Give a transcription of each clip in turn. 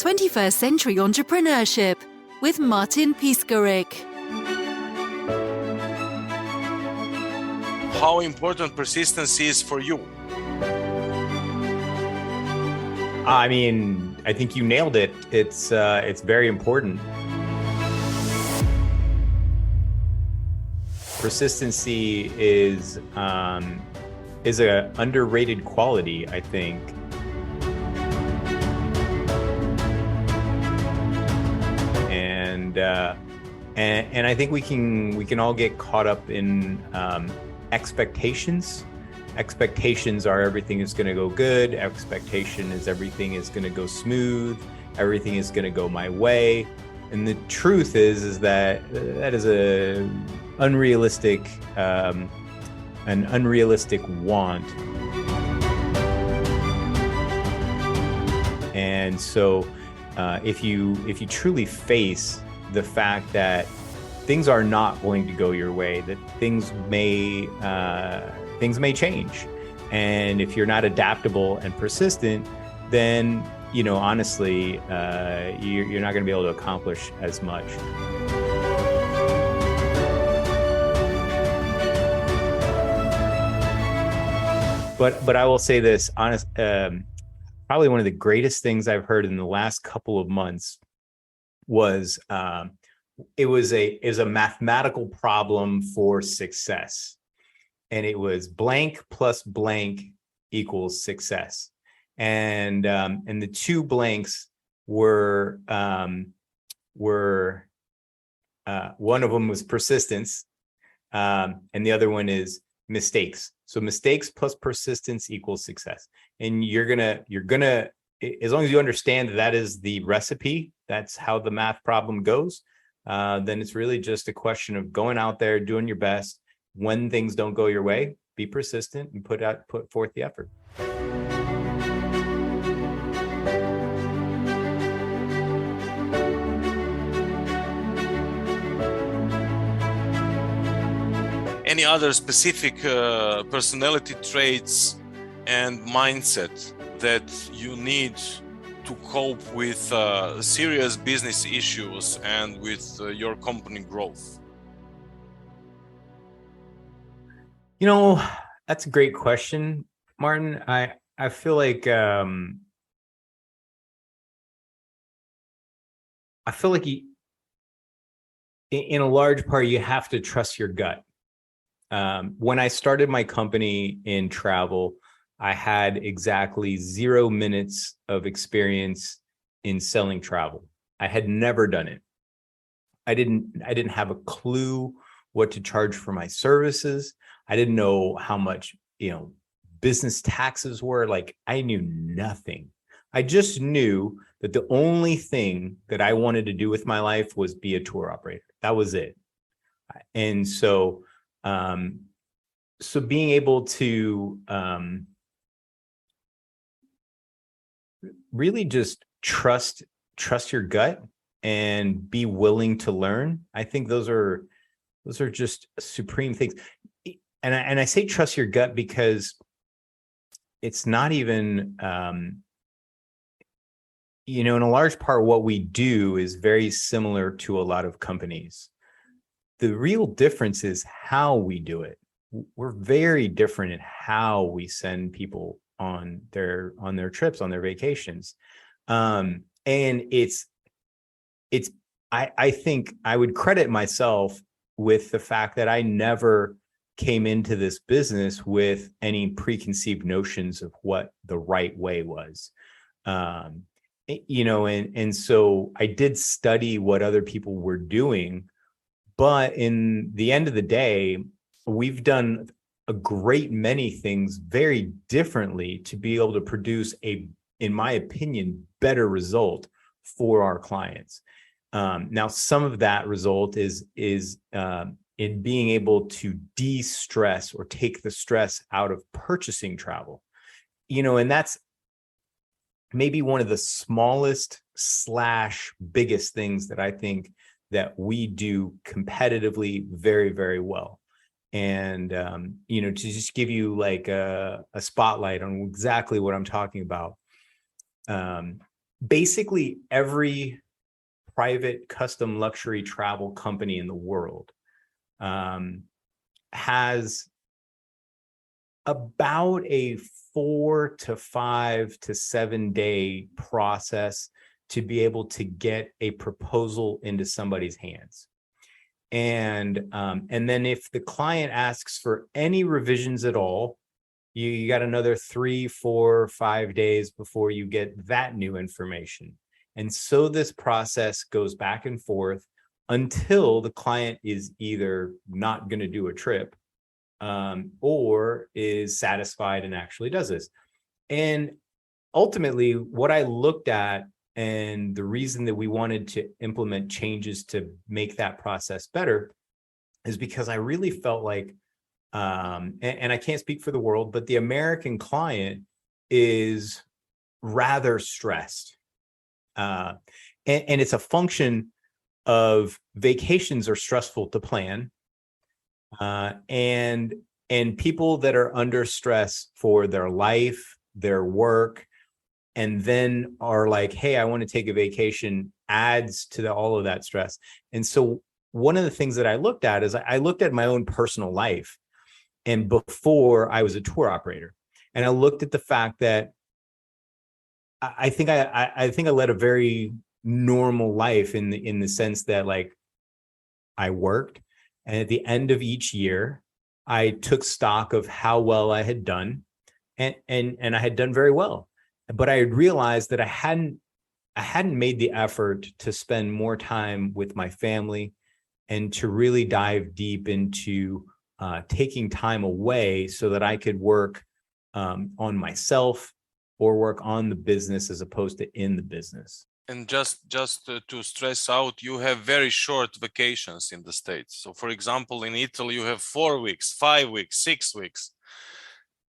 21st Century Entrepreneurship with Martin Piskarik. How important persistence is for you? I mean, I think you nailed it. It's very important. Persistency is an underrated quality, I think. And I think we can all get caught up in expectations. Expectations are everything is going to go good. Expectation is everything is going to go smooth. Everything is going to go my way. And the truth is that is an unrealistic want. And so, if you truly face the fact that things are not going to go your way, that things may change, and if you're not adaptable and persistent, then honestly, you're not going to be able to accomplish as much. But I will say this, probably one of the greatest things I've heard in the last couple of months was it was a mathematical problem for success, and it was blank plus blank equals success, and the two blanks were one of them was persistence, and the other one is mistakes. So mistakes plus persistence equals success, and you're gonna as long as you understand that is the recipe, that's how the math problem goes, then it's really just a question of going out there, doing your best. When things don't go your way, be persistent and put forth the effort. Any other specific personality traits and mindset that you need to cope with serious business issues and with your company growth? That's a great question, Martin. I feel like in a large part you have to trust your gut. When I started my company in travel, I had exactly 0 minutes of experience in selling travel. I had never done it. I didn't have a clue what to charge for my services. I didn't know how much, business taxes were. Like, I knew nothing. I just knew that the only thing that I wanted to do with my life was be a tour operator. That was it. And so being able to really just trust your gut and be willing to learn, I think those are just supreme things. And I say trust your gut because it's not even in a large part what we do is very similar to a lot of companies. The real difference is how we do it. We're very different in how we send people on their trips, on their vacations. And I think I would credit myself with the fact that I never came into this business with any preconceived notions of what the right way was. And so I did study what other people were doing, but in the end of the day, we've done a great many things very differently to be able to produce in my opinion, better result for our clients. Now, some of that result is in being able to de-stress or take the stress out of purchasing travel. And that's maybe one of the smallest / biggest things that I think that we do competitively very, very well. And, to just give you like a spotlight on exactly what I'm talking about. basically every private custom luxury travel company in the world has about a 4 to 5 to 7 day process to be able to get a proposal into somebody's hands. And then if the client asks for any revisions at all, you got another 3, 4, 5 days before you get that new information. And so this process goes back and forth until the client is either not going to do a trip or is satisfied and actually does this. And ultimately, what I looked at and the reason that we wanted to implement changes to make that process better is because I really felt like, and I can't speak for the world, but the American client is rather stressed. And it's a function of vacations are stressful to plan. And people that are under stress for their life, their work, and then are like, hey, I want to take a vacation, adds to all of that stress. And so one of the things that I looked at is I looked at my own personal life. And before I was a tour operator, and I looked at the fact that I think I led a very normal life in the sense that, like, I worked, and at the end of each year, I took stock of how well I had done, and I had done very well. But I had realized that I hadn't made the effort to spend more time with my family and to really dive deep into taking time away so that I could work on myself or work on the business as opposed to in the business. And just to stress out, you have very short vacations in the States. So for example, in Italy, you have 4 weeks, 5 weeks, 6 weeks.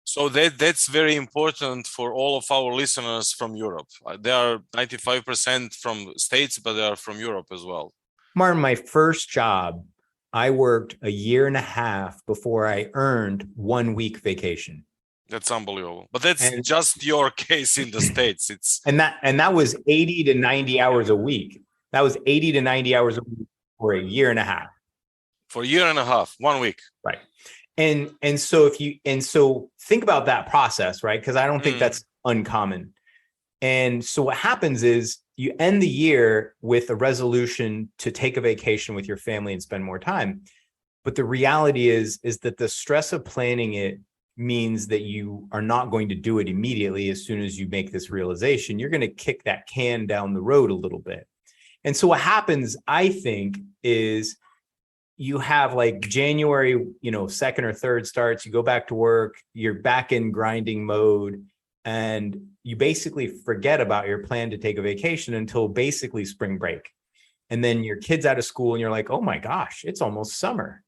So that's very important for all of our listeners from Europe. They are 95% from States, but they are from Europe as well. Martin, my first job, I worked a year and a half before I earned 1 week vacation. That's unbelievable. But that's just your case in the States. And that was 80 to 90 hours a week. That was 80 to 90 hours a week for a year and a half. For a year and a half, 1 week. Right. And so think about that process, right? Because I don't think that's uncommon. And so what happens is you end the year with a resolution to take a vacation with your family and spend more time. But the reality is that the stress of planning it means that you are not going to do it immediately. As soon as you make this realization, you're going to kick that can down the road a little bit. And so what happens, I think, is you have like January, 2nd or 3rd starts, you go back to work, you're back in grinding mode, and you basically forget about your plan to take a vacation until basically spring break. And then your kid's out of school and you're like, oh my gosh, it's almost summer.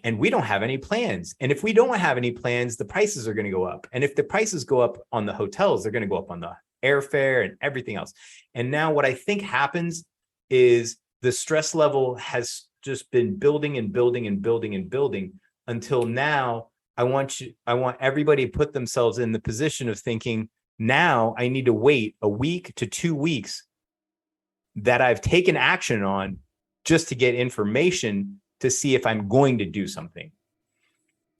And we don't have any plans. And if we don't have any plans, the prices are going to go up. And if the prices go up on the hotels, they're going to go up on the airfare and everything else. And now what I think happens is the stress level has just been building and building and building and building until now. I want everybody to put themselves in the position of thinking, now I need to wait a week to 2 weeks that I've taken action on just to get information to see if I'm going to do something.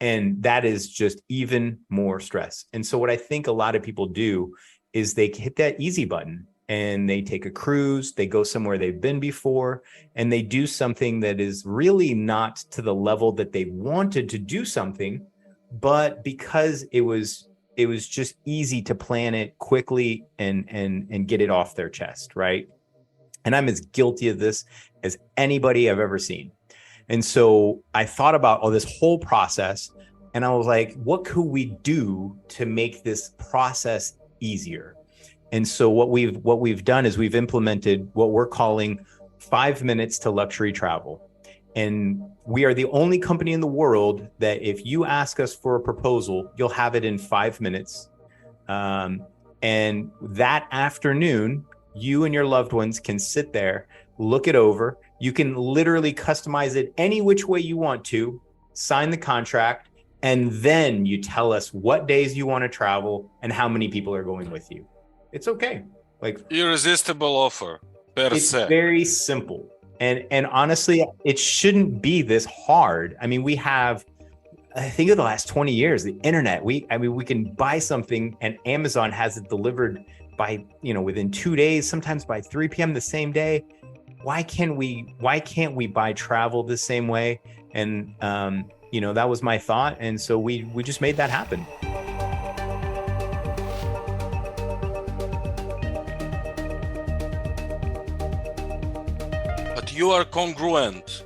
And that is just even more stress. And so what I think a lot of people do is they hit that easy button and they take a cruise, they go somewhere they've been before, and they do something that is really not to the level that they wanted to do something, but because it was just easy to plan it quickly and get it off their chest, right? And I'm as guilty of this as anybody I've ever seen. And so I thought about this whole process, and I was like, what could we do to make this process easier? And so what we've done is we've implemented what we're calling 5 minutes to luxury travel. And we are the only company in the world that if you ask us for a proposal, you'll have it in 5 minutes. And that afternoon, you and your loved ones can sit there, look it over. You can literally customize it any which way you want to, sign the contract, and then you tell us what days you want to travel and how many people are going with you. It's okay. Like, irresistible offer per it's se. very simple. And honestly, it shouldn't be this hard. I mean, we have, I think of the last 20 years, the internet, we can buy something and Amazon has it delivered by, within 2 days, sometimes by 3 p.m. the same day. Why can't we buy travel the same way? And, that was my thought. And so we just made that happen. But you are congruent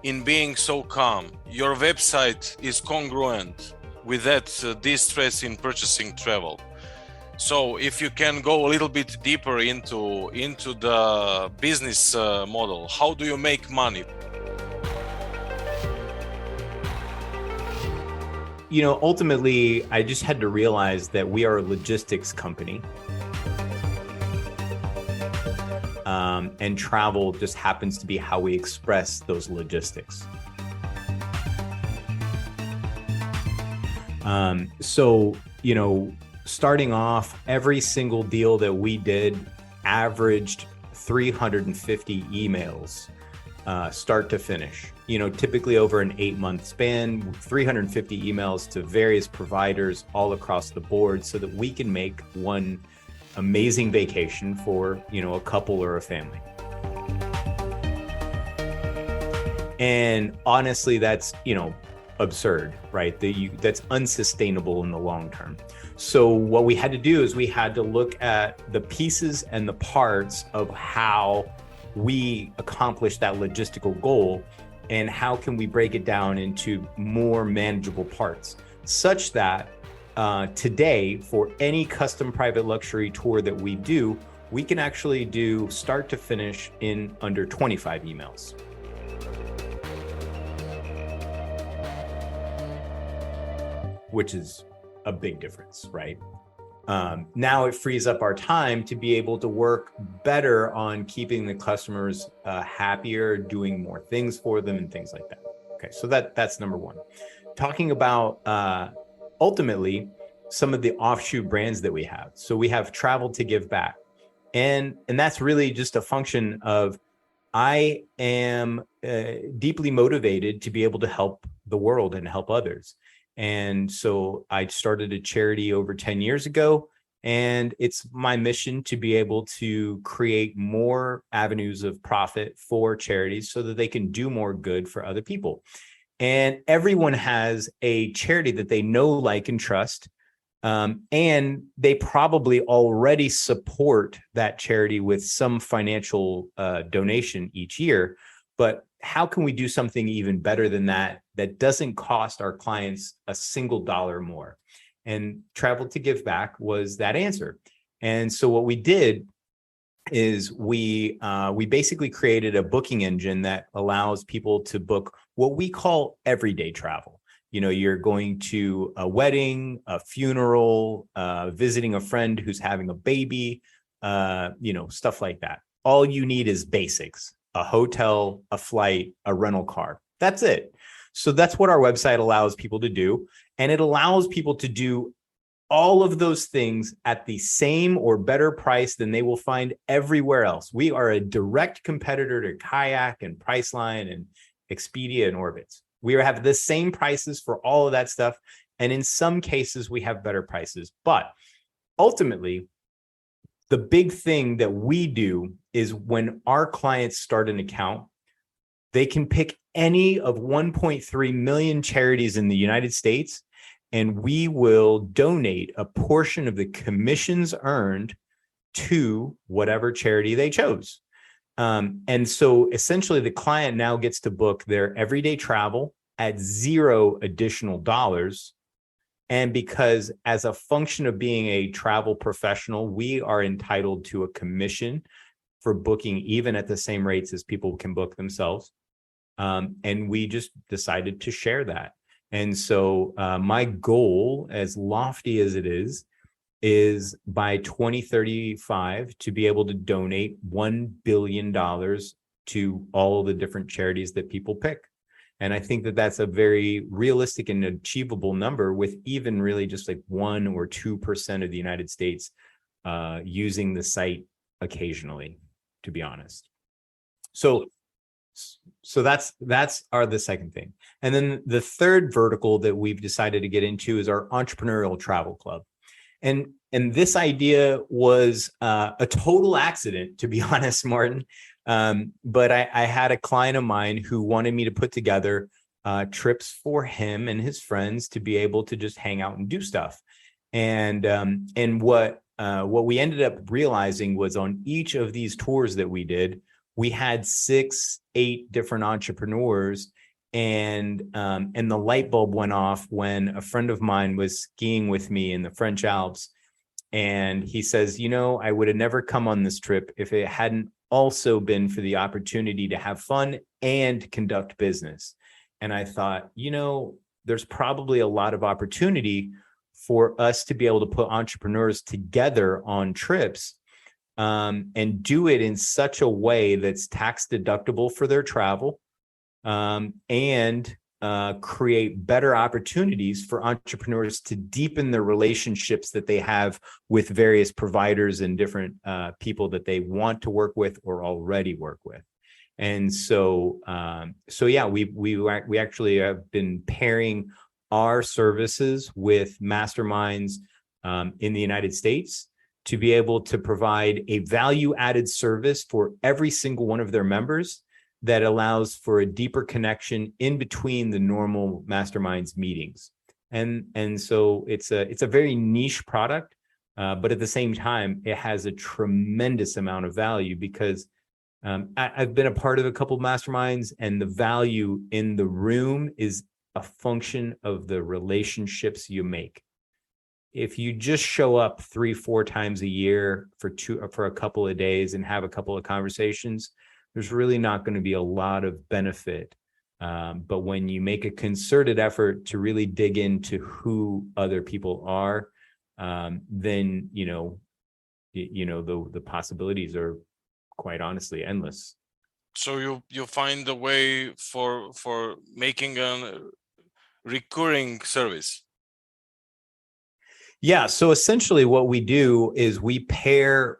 in being so calm. Your website is congruent with that distress in purchasing travel. So if you can go a little bit deeper into the business model, how do you make money? Ultimately, I just had to realize that we are a logistics company. And travel just happens to be how we express those logistics. So, starting off, every single deal that we did averaged 350 emails, start to finish. Typically over an 8-month span, 350 emails to various providers all across the board so that we can make one amazing vacation for, a couple or a family. And honestly, that's, absurd, right? That's unsustainable in the long term. So what we had to do is we had to look at the pieces and the parts of how we accomplish that logistical goal and how can we break it down into more manageable parts such that today, for any custom private luxury tour that we do, we can actually do start to finish in under 25 emails. Which is a big difference, right? Now it frees up our time to be able to work better on keeping the customers happier, doing more things for them and things like that. Okay, so that's number one. Talking about ultimately some of the offshoot brands that we have. So we have Travel to Give Back. And that's really just a function of I am deeply motivated to be able to help the world and help others. And so I started a charity over 10 years ago, and it's my mission to be able to create more avenues of profit for charities so that they can do more good for other people. And everyone has a charity that they know, like, and trust. And they probably already support that charity with some financial donation each year. But how can we do something even better than that doesn't cost our clients a single dollar more? And Travel to Give Back was that answer. And so what we did is we basically created a booking engine that allows people to book what we call everyday travel. You're going to a wedding, a funeral, visiting a friend who's having a baby, stuff like that. All you need is basics: a hotel, a flight, a rental car. That's it. So that's what our website allows people to do. And it allows people to do all of those things at the same or better price than they will find everywhere else. We are a direct competitor to Kayak and Priceline and Expedia and Orbitz. We have the same prices for all of that stuff. And in some cases, we have better prices. But ultimately, the big thing that we do is when our clients start an account, they can pick any of 1.3 million charities in the United States, and we will donate a portion of the commissions earned to whatever charity they chose. And so essentially the client now gets to book their everyday travel at zero additional dollars. And because as a function of being a travel professional, we are entitled to a commission for booking even at the same rates as people can book themselves. And we just decided to share that. And so my goal, as lofty as it is by 2035 to be able to donate $1 billion to all the different charities that people pick. And I think that that's a very realistic and achievable number with even really just like 1 or 2% of the United States using the site occasionally, to be honest. So that's the second thing. And then the third vertical that we've decided to get into is our entrepreneurial travel club. And this idea was a total accident, to be honest, Martin. But I had a client of mine who wanted me to put together trips for him and his friends to be able to just hang out and do stuff. And what we ended up realizing was on each of these tours that we did, we had 6-8 different entrepreneurs, and the light bulb went off when a friend of mine was skiing with me in the French Alps, and he says, I would have never come on this trip if it hadn't also been for the opportunity to have fun and conduct business. And I thought, there's probably a lot of opportunity for us to be able to put entrepreneurs together on trips, and do it in such a way that's tax deductible for their travel, and create better opportunities for entrepreneurs to deepen the relationships that they have with various providers and different people that they want to work with or already work with. And so yeah, we actually have been pairing our services with masterminds in the United States to be able to provide a value-added service for every single one of their members that allows for a deeper connection in between the normal masterminds meetings. And so it's a very niche product, but at the same time, it has a tremendous amount of value because I've been a part of a couple of masterminds, and the value in the room is a function of the relationships you make. If you just show up 3-4 times a year for a couple of days and have a couple of conversations, there's really not going to be a lot of benefit. But when you make a concerted effort to really dig into who other people are, then the possibilities are quite honestly endless. So you find a way for making a recurring service. Yeah. So essentially what we do is we partner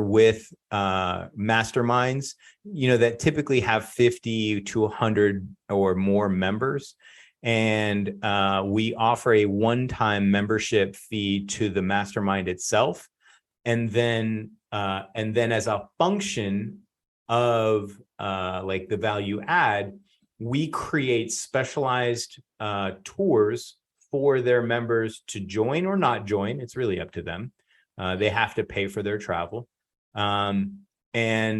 with masterminds, that typically have 50 to 100 or more members. And we offer a one-time membership fee to the mastermind itself. And then as a function of like the value add, we create specialized tours for their members to join or not join. It's really up to them. They have to pay for their travel, and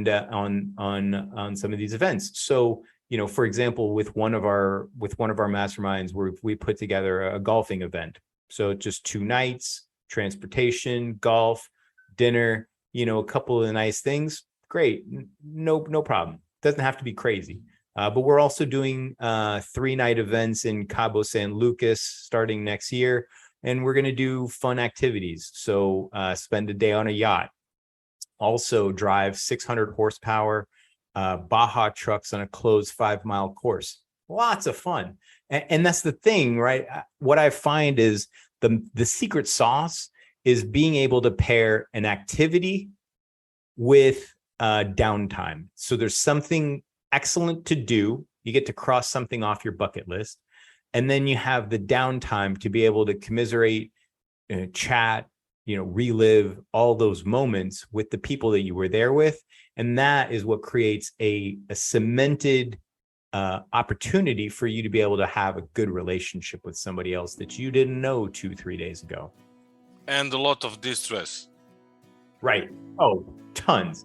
on some of these events. So, for example, with one of our masterminds, we put together a golfing event. So just 2 nights, transportation, golf, dinner, a couple of nice things. Great, no problem. Doesn't have to be crazy. But we're also doing 3-night events in Cabo San Lucas starting next year. And we're going to do fun activities. So spend a day on a yacht. Also drive 600 horsepower Baja trucks on a closed 5-mile course. Lots of fun. And that's the thing, right? What I find is the secret sauce is being able to pair an activity with downtime. So there's something excellent to do. You get to cross something off your bucket list. And then you have the downtime to be able to commiserate, chat, relive all those moments with the people that you were there with. And that is what creates a cemented opportunity for you to be able to have a good relationship with somebody else that you didn't know 2-3 days ago. And a lot of distress. Right. Oh, tons.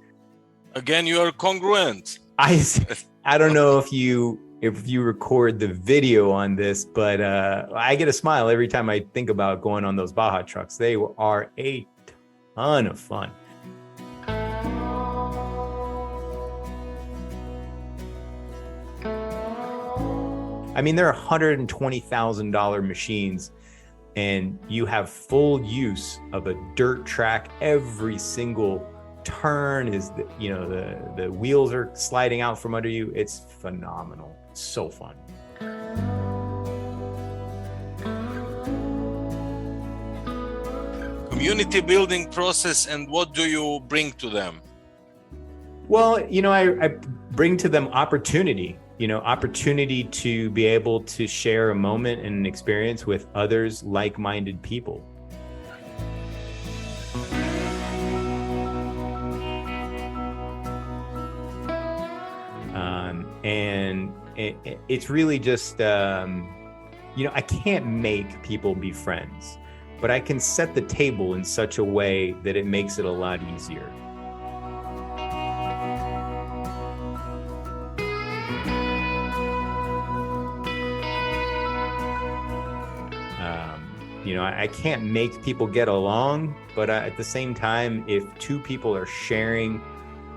Again, you are congruent. I don't know if you record the video on this, but I get a smile every time I think about going on those Baja trucks. They are a ton of fun. I mean, they're $120,000 machines, and you have full use of a dirt track. Every single turn is the wheels are sliding out from under you. It's phenomenal. It's so fun. community building process, and what do you bring to them? Well, I bring to them opportunity, opportunity to be able to share a moment and an experience with others, like-minded people. And it's really just, I can't make people be friends, but I can set the table in such a way that it makes it a lot easier. I can't make people get along, but at the same time, if two people are sharing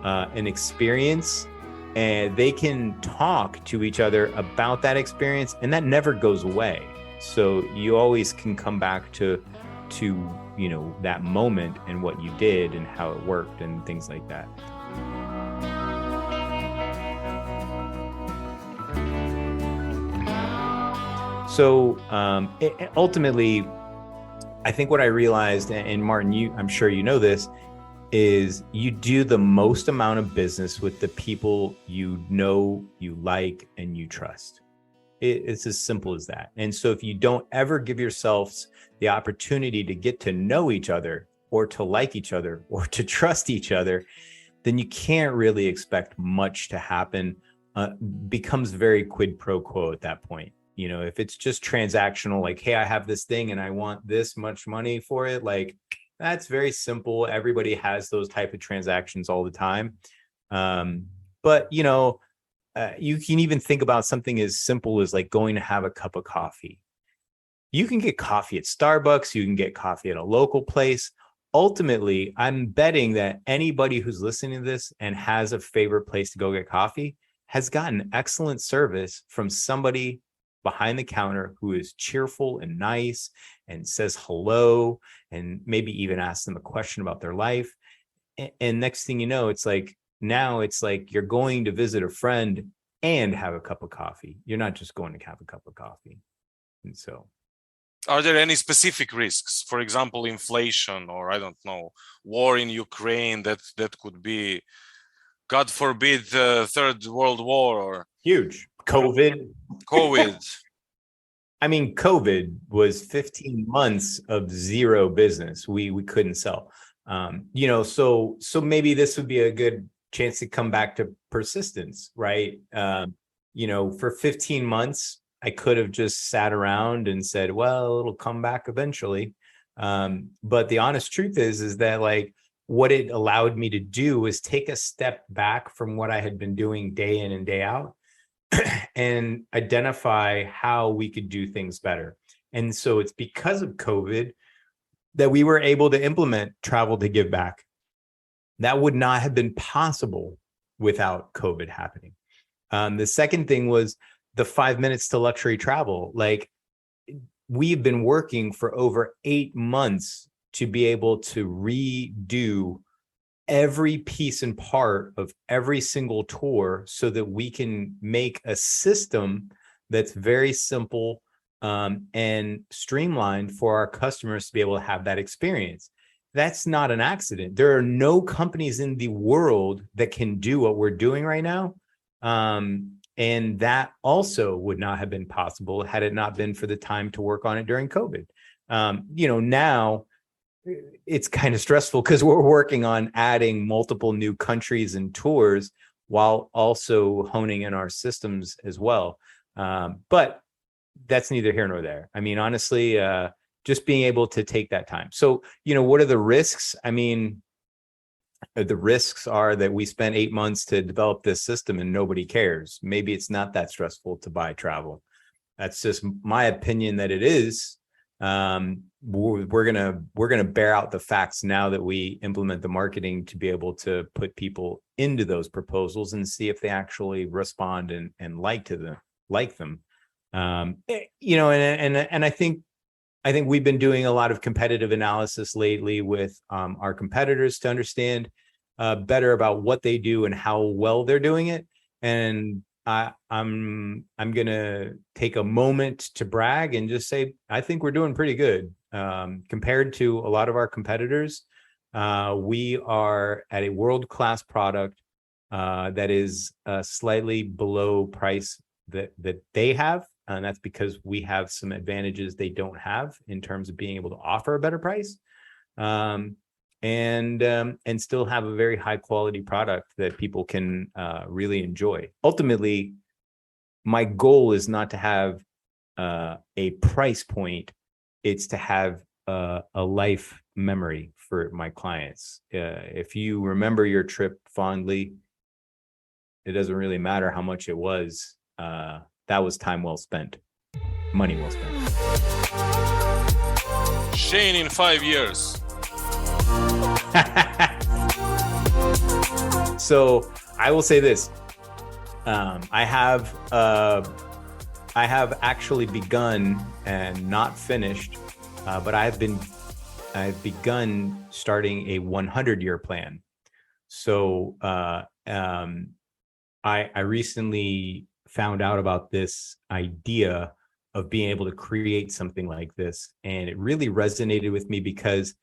an experience, and they can talk to each other about that experience, and that never goes away. So you always can come back to that moment and what you did and how it worked and things like that. So ultimately, I think what I realized, and Martin, I'm sure you know this, is you do the most amount of business with the people you know, you like, and you trust. It's as simple as that. And so if you don't ever give yourselves the opportunity to get to know each other, or to like each other, or to trust each other, then you can't really expect much to happen. Becomes very quid pro quo at that point. If it's just transactional, like, hey, I have this thing and I want this much money for it, like, that's very simple. Everybody has those type of transactions all the time. But, you can even think about something as simple as like going to have a cup of coffee. You can get coffee at Starbucks. You can get coffee at a local place. Ultimately, I'm betting that anybody who's listening to this and has a favorite place to go get coffee has gotten excellent service from somebody behind the counter who is cheerful and nice and says hello and maybe even asks them a question about their life. And next thing you know, it's like you're going to visit a friend and have a cup of coffee. You're not just going to have a cup of coffee. And so, are there any specific risks? For example, inflation, or I don't know, war in Ukraine, that could be, God forbid, the Third World War, or huge. COVID. I mean, COVID was 15 months of zero business. We couldn't sell. So maybe this would be a good chance to come back to persistence, right? For 15 months, I could have just sat around and said, well, it'll come back eventually. But the honest truth is that, like, what it allowed me to do was take a step back from what I had been doing day in and day out and identify how we could do things better. And so it's because of COVID that we were able to implement Travel to Give Back. That would not have been possible without COVID happening. The second thing was the 5 minutes to luxury travel. Like, we've been working for over 8 months to be able to redo every piece and part of every single tour so that we can make a system that's very simple and streamlined for our customers to be able to have that experience. That's not an accident. There are no companies in the world that can do what we're doing right now. And that also would not have been possible had it not been for the time to work on it during COVID. Now it's kind of stressful because we're working on adding multiple new countries and tours while also honing in our systems as well. But that's neither here nor there. I mean, honestly, just being able to take that time. So, what are the risks? I mean, the risks are that we spent 8 months to develop this system and nobody cares. Maybe it's not that stressful to buy travel. That's just my opinion that it is. We're gonna bear out the facts now that we implement the marketing to be able to put people into those proposals and see if they actually respond and like them. And I think we've been doing a lot of competitive analysis lately with our competitors to understand better about what they do and how well they're doing it. And I'm gonna take a moment to brag and just say I think we're doing pretty good. Compared to a lot of our competitors, we are at a world-class product that is slightly below price that they have. And that's because we have some advantages they don't have in terms of being able to offer a better price. And still have a very high quality product that people can really enjoy. Ultimately, my goal is not to have a price point; it's to have a life memory for my clients. If you remember your trip fondly, it doesn't really matter how much it was. That was time well spent, money well spent. Shane in 5 years. So I will say this: I have actually begun and not finished, but I've begun starting a 100-year plan. So I recently found out about this idea of being able to create something like this, and it really resonated with me because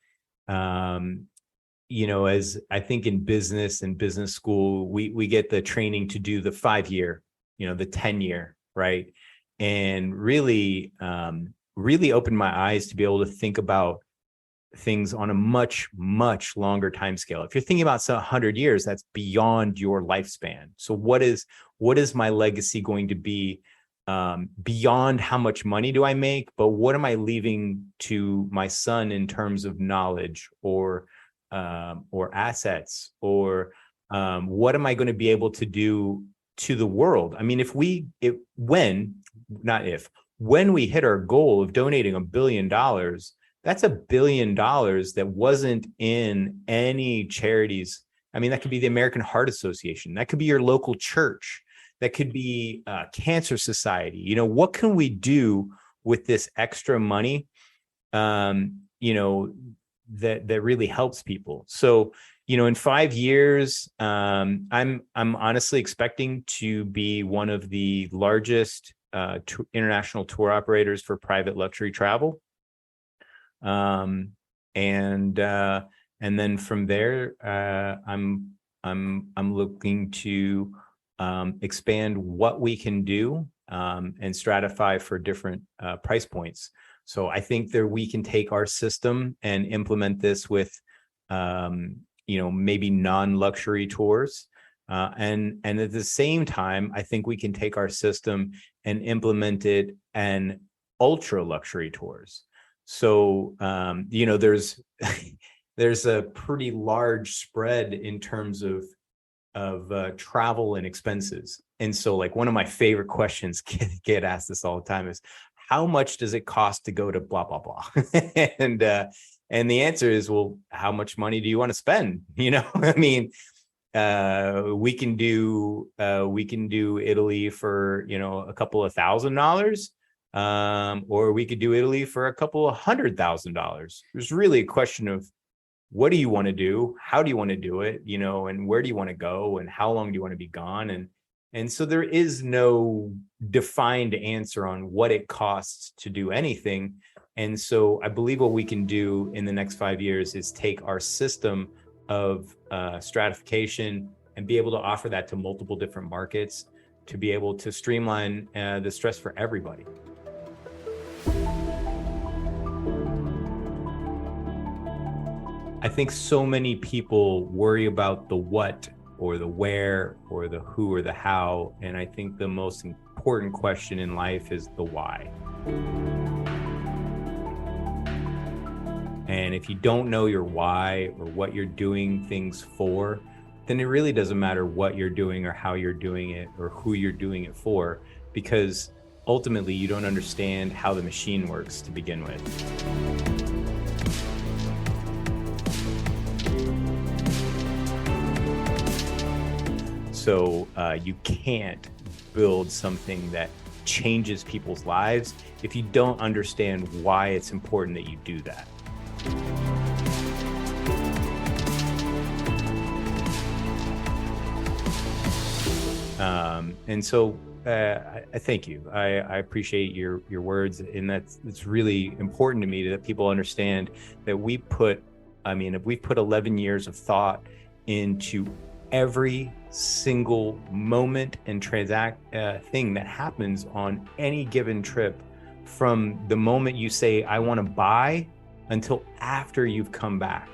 as I think in business and business school, we get the training to do the 5-year, the 10-year, right? And really opened my eyes to be able to think about things on a much, much longer time scale. If you're thinking about 100 years, that's beyond your lifespan. So what is my legacy going to be beyond how much money do I make, but what am I leaving to my son in terms of knowledge or assets, or what am I going to be able to do to the world? I mean, when we hit our goal of donating $1 billion, that's $1 billion that wasn't in any charities. I mean, that could be the American Heart Association. That could be your local church. That could be Cancer Society. What can we do with this extra money? That really helps people. So, in 5 years, I'm honestly expecting to be one of the largest international tour operators for private luxury travel. And then from there, I'm looking to expand what we can do and stratify for different price points. So I think that we can take our system and implement this with, maybe non-luxury tours. And at the same time, I think we can take our system and implement it in ultra luxury tours. So, there's a pretty large spread in terms of travel and expenses. And so, like, one of my favorite questions, get asked this all the time, is how much does it cost to go to blah, blah, blah? And the answer is, well, how much money do you want to spend? I mean, we can do Italy for, a couple of $1,000, or we could do Italy for a couple of $100,000. There's really a question of, what do you want to do? How do you want to do it? And where do you want to go? And how long do you want to be gone? And so there is no defined answer on what it costs to do anything. And so I believe what we can do in the next 5 years is take our system of stratification and be able to offer that to multiple different markets to be able to streamline the stress for everybody. I think so many people worry about the what or the where or the who or the how. And I think the most important question in life is the why. And if you don't know your why or what you're doing things for, then it really doesn't matter what you're doing or how you're doing it or who you're doing it for, because ultimately you don't understand how the machine works to begin with. So you can't build something that changes people's lives if you don't understand why it's important that you do that. And so I thank you. I appreciate your words, and it's really important to me that people understand that we put 11 years of thought into every single moment and thing that happens on any given trip, from the moment you say I want to buy until after you've come back.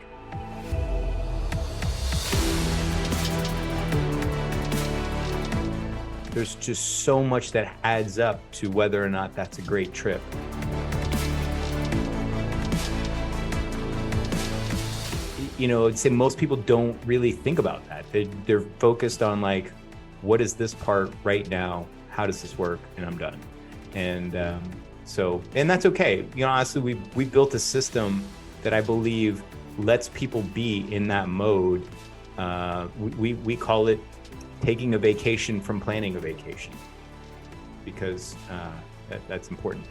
There's just so much that adds up to whether or not that's a great trip. I'd say most people don't really think about that. They're focused on like, what is this part right now? How does this work? And I'm done. And and that's okay. Honestly, we built a system that I believe lets people be in that mode. We call it taking a vacation from planning a vacation, because that's important.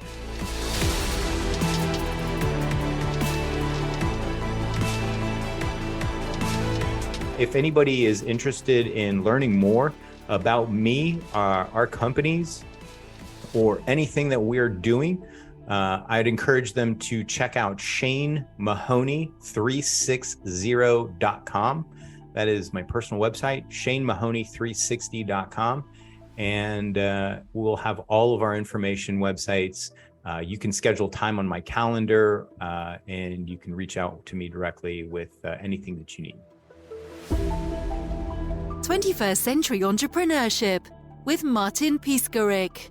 If anybody is interested in learning more about me, our companies, or anything that we're doing, I'd encourage them to check out Shane Mahoney 360.com. That is my personal website, shanemahoney360.com. And we'll have all of our information websites. You can schedule time on my calendar, and you can reach out to me directly with anything that you need. 21st Century Entrepreneurship with Martin Piskarik.